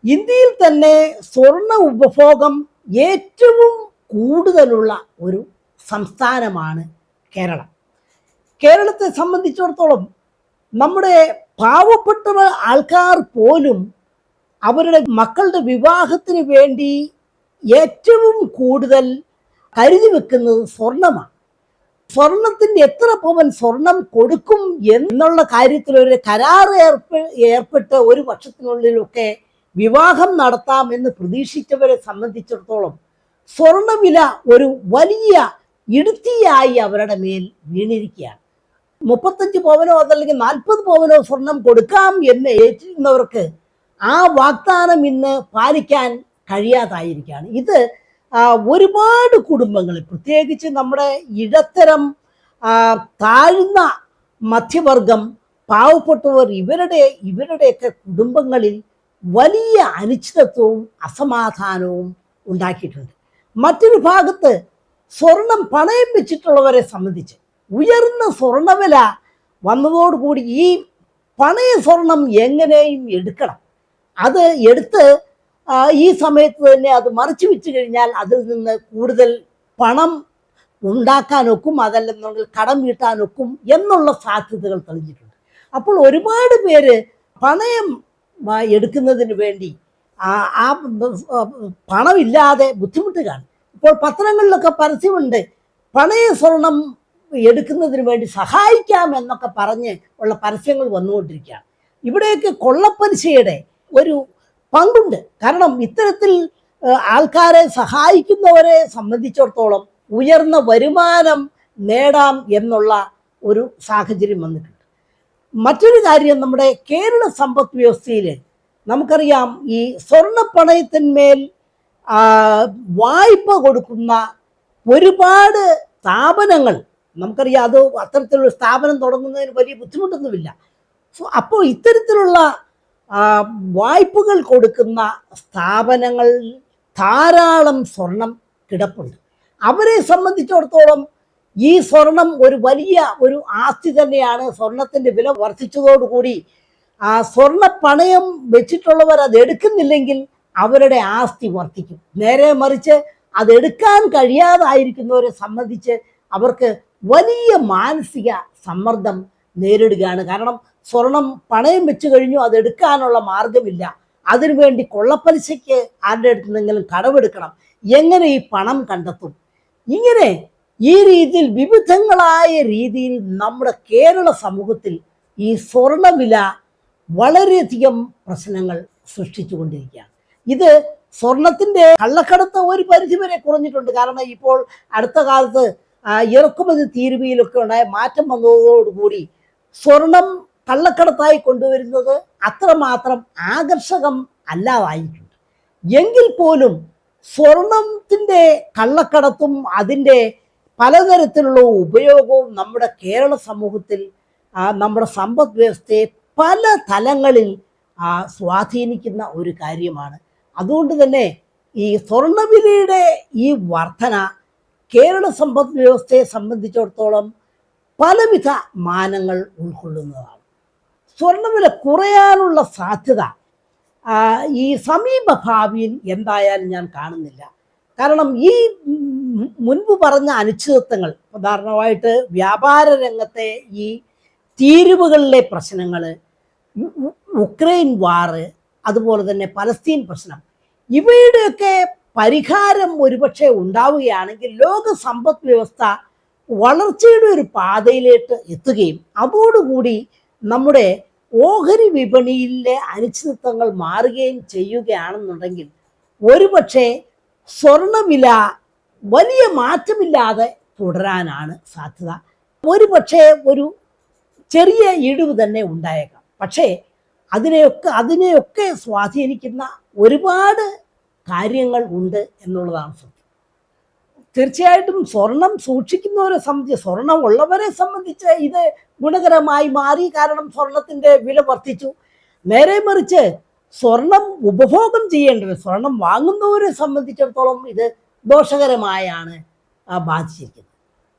ഇന്ത്യയിൽ തന്നെ സ്വർണ്ണ ഉപഭോഗം ഏറ്റവും കൂടുതലുള്ള ഒരു സംസ്ഥാനമാണ് കേരളം. കേരളത്തെ സംബന്ധിച്ചിടത്തോളം നമ്മുടെ പാവപ്പെട്ട ആൾക്കാർ പോലും അവരുടെ മക്കളുടെ വിവാഹത്തിന് വേണ്ടി ഏറ്റവും കൂടുതൽ കരുതി വെക്കുന്നത് സ്വർണമാണ്. സ്വർണത്തിൻ്റെ എത്ര പവൻ സ്വർണം കൊടുക്കും എന്നുള്ള കാര്യത്തിൽ ഒരു കരാർ ഏർപ്പെട്ട് ഒരു വർഷത്തിനുള്ളിലൊക്കെ വിവാഹം നടത്താമെന്ന് പ്രതീക്ഷിച്ചവരെ സംബന്ധിച്ചിടത്തോളം സ്വർണ്ണവില ഒരു വലിയ ഇടുത്തിയായി അവരുടെ മേൽ വീണിരിക്കുകയാണ്. 35 പവനോ അതല്ലെങ്കിൽ 40 പവനോ സ്വർണം കൊടുക്കാം എന്ന് ഏറ്റിരുന്നവർക്ക് ആ വാഗ്ദാനം ഇന്ന് പാലിക്കാൻ കഴിയാതായിരിക്കുകയാണ്. ഇത് ഒരുപാട് കുടുംബങ്ങൾ, പ്രത്യേകിച്ച് നമ്മുടെ ഇടത്തരം താഴ്ന്ന മധ്യവർഗം, പാവപ്പെട്ടവർ, ഇവരുടെയൊക്കെ കുടുംബങ്ങളിൽ വലിയ അനിശ്ചിതത്വവും അസമാധാനവും ഉണ്ടാക്കിയിട്ടുണ്ട്. മറ്റൊരു ഭാഗത്ത് സ്വർണം പണയം വെച്ചിട്ടുള്ളവരെ സംബന്ധിച്ച് ഉയർന്ന സ്വർണ്ണവില വന്നതോടുകൂടി ഈ പണയ സ്വർണം എങ്ങനെയും എടുക്കണം. അത് എടുത്ത് ഈ സമയത്ത് തന്നെ അത് മറിച്ചു വെച്ച് കഴിഞ്ഞാൽ അതിൽ നിന്ന് കൂടുതൽ പണം ഉണ്ടാക്കാനൊക്കും, അതല്ലെന്നുണ്ടെങ്കിൽ കടം വീട്ടാനൊക്കും എന്നുള്ള സാധ്യതകൾ തെളിഞ്ഞിട്ടുണ്ട്. അപ്പോൾ ഒരുപാട് പേര് പണയം എടുക്കുന്നതിന് വേണ്ടി ആ പണമില്ലാതെ ബുദ്ധിമുട്ടുകയാണ്. ഇപ്പോൾ പത്രങ്ങളിലൊക്കെ പരസ്യമുണ്ട്, പണയ സ്വർണം എടുക്കുന്നതിന് വേണ്ടി സഹായിക്കാം എന്നൊക്കെ പറഞ്ഞ് ഉള്ള പരസ്യങ്ങൾ വന്നുകൊണ്ടിരിക്കുകയാണ്. ഇവിടെയൊക്കെ കൊള്ളപ്പലിശയുടെ ഒരു പങ്കുണ്ട്. കാരണം ഇത്തരത്തിൽ ആൾക്കാരെ സഹായിക്കുന്നവരെ സംബന്ധിച്ചിടത്തോളം ഉയർന്ന വരുമാനം നേടാം എന്നുള്ള ഒരു സാഹചര്യം വന്നിട്ടുണ്ട്. മറ്റൊരു കാര്യം, നമ്മുടെ കേരള സമ്പദ് വ്യവസ്ഥയിൽ നമുക്കറിയാം, ഈ സ്വർണ്ണപ്പണയത്തിന്മേൽ വായ്പ കൊടുക്കുന്ന ഒരുപാട് സ്ഥാപനങ്ങൾ നമുക്കറിയാം. അത് അത്തരത്തിലുള്ള സ്ഥാപനം തുടങ്ങുന്നതിന് വലിയ ബുദ്ധിമുട്ടൊന്നുമില്ല. അപ്പോൾ ഇത്തരത്തിലുള്ള വായ്പകൾ കൊടുക്കുന്ന സ്ഥാപനങ്ങൾ ധാരാളം സ്വർണം കിടപ്പുണ്ട്. അവരെ സംബന്ധിച്ചിടത്തോളം ഈ സ്വർണം ഒരു വലിയ ഒരു ആസ്തി തന്നെയാണ്. സ്വർണത്തിൻ്റെ വില വർദ്ധിച്ചതോടുകൂടി സ്വർണ്ണ പണയം വെച്ചിട്ടുള്ളവർ അത് എടുക്കുന്നില്ലെങ്കിൽ അവരുടെ ആസ്തി വർദ്ധിക്കും. നേരെ മറിച്ച് അതെടുക്കാൻ കഴിയാതായിരിക്കുന്നവരെ സംബന്ധിച്ച് അവർക്ക് വലിയ മാനസിക സമ്മർദ്ദം നേരിടുകയാണ്. കാരണം സ്വർണം പണയം വെച്ച് കഴിഞ്ഞു, അതെടുക്കാനുള്ള മാർഗമില്ല. അതിനുവേണ്ടി കൊള്ളപ്പലിശയ്ക്ക് ആരുടെ അടുത്ത് നിന്നെങ്കിലും കടമെടുക്കണം. എങ്ങനെ ഈ പണം കണ്ടെത്തും? ഇങ്ങനെ ഈ രീതിയിൽ വിവിധങ്ങളായ രീതിയിൽ നമ്മുടെ കേരള സമൂഹത്തിൽ ഈ സ്വർണ്ണവില വളരെയധികം പ്രശ്നങ്ങൾ സൃഷ്ടിച്ചുകൊണ്ടിരിക്കുകയാണ്. ഇത് സ്വർണത്തിൻ്റെ കള്ളക്കടത്ത് ഒരു പരിധിവരെ കുറഞ്ഞിട്ടുണ്ട്. കാരണം ഇപ്പോൾ അടുത്ത കാലത്ത് ഇറക്കുമതി തീരുവയിലൊക്കെ ഉണ്ടായ മാറ്റം വന്നതോടുകൂടി സ്വർണം കള്ളക്കടത്തായി കൊണ്ടുവരുന്നത് അത്രമാത്രം ആകർഷകം അല്ലാതായിട്ടുണ്ട്. എങ്കിൽ പോലും സ്വർണത്തിൻ്റെ കള്ളക്കടത്തും അതിൻ്റെ പലതരത്തിലുള്ള ഉപയോഗവും നമ്മുടെ കേരള സമൂഹത്തിൽ നമ്മുടെ സമ്പദ് വ്യവസ്ഥയെ പല തലങ്ങളിൽ സ്വാധീനിക്കുന്ന ഒരു കാര്യമാണ്. അതുകൊണ്ട് തന്നെ ഈ സ്വർണ്ണവിലയുടെ ഈ വർധന കേരള സമ്പദ് വ്യവസ്ഥയെ സംബന്ധിച്ചിടത്തോളം പലവിധ മാനങ്ങൾ ഉൾക്കൊള്ളുന്നതാണ്. സ്വർണ്ണവില കുറയാനുള്ള സാധ്യത ഈ സമീപ ഭാവിയിൽ എന്തായാലും ഞാൻ കാണുന്നില്ല. കാരണം ഈ മുൻപ് പറഞ്ഞ അനിശ്ചിതത്വങ്ങൾ, ഉദാഹരണമായിട്ട് വ്യാപാര രംഗത്തെ ഈ തീരുവകളിലെ പ്രശ്നങ്ങൾ, ഉക്രൈൻ വാറ്, അതുപോലെ തന്നെ പലസ്തീൻ പ്രശ്നം, ഇവയുടെയൊക്കെ പരിഹാരം ഒരുപക്ഷെ ഉണ്ടാവുകയാണെങ്കിൽ ലോക സമ്പദ് വ്യവസ്ഥ വളർച്ചയുടെ ഒരു പാതയിലേക്ക് എത്തുകയും അതോടുകൂടി നമ്മുടെ ഓഹരി വിപണിയിലെ അനിശ്ചിതത്വങ്ങൾ മാറുകയും ചെയ്യുകയാണെന്നുണ്ടെങ്കിൽ ഒരുപക്ഷെ സ്വർണ്ണവില വലിയ മാറ്റമില്ലാതെ തുടരാനാണ് സാധ്യത. ഒരുപക്ഷെ ഒരു ചെറിയ ഇടിവ് തന്നെ ഉണ്ടായേക്കാം. പക്ഷേ അതിനെയൊക്കെ സ്വാധീനിക്കുന്ന ഒരുപാട് കാര്യങ്ങൾ ഉണ്ട് എന്നുള്ളതാണ് സത്യം. തീർച്ചയായിട്ടും സ്വർണം സൂക്ഷിക്കുന്നവരെ സംബന്ധിച്ച്, സ്വർണം ഉള്ളവരെ സംബന്ധിച്ച് ഇത് ഗുണകരമായി മാറി. കാരണം സ്വർണത്തിൻ്റെ വില വർദ്ധിച്ചു. നേരെ മറിച്ച് സ്വർണം ഉപഭോഗം ചെയ്യേണ്ടത്, സ്വർണം വാങ്ങുന്നവരെ സംബന്ധിച്ചിടത്തോളം ഇത് ദോഷകരമായാണ് ബാധിച്ചിരിക്കുന്നത്.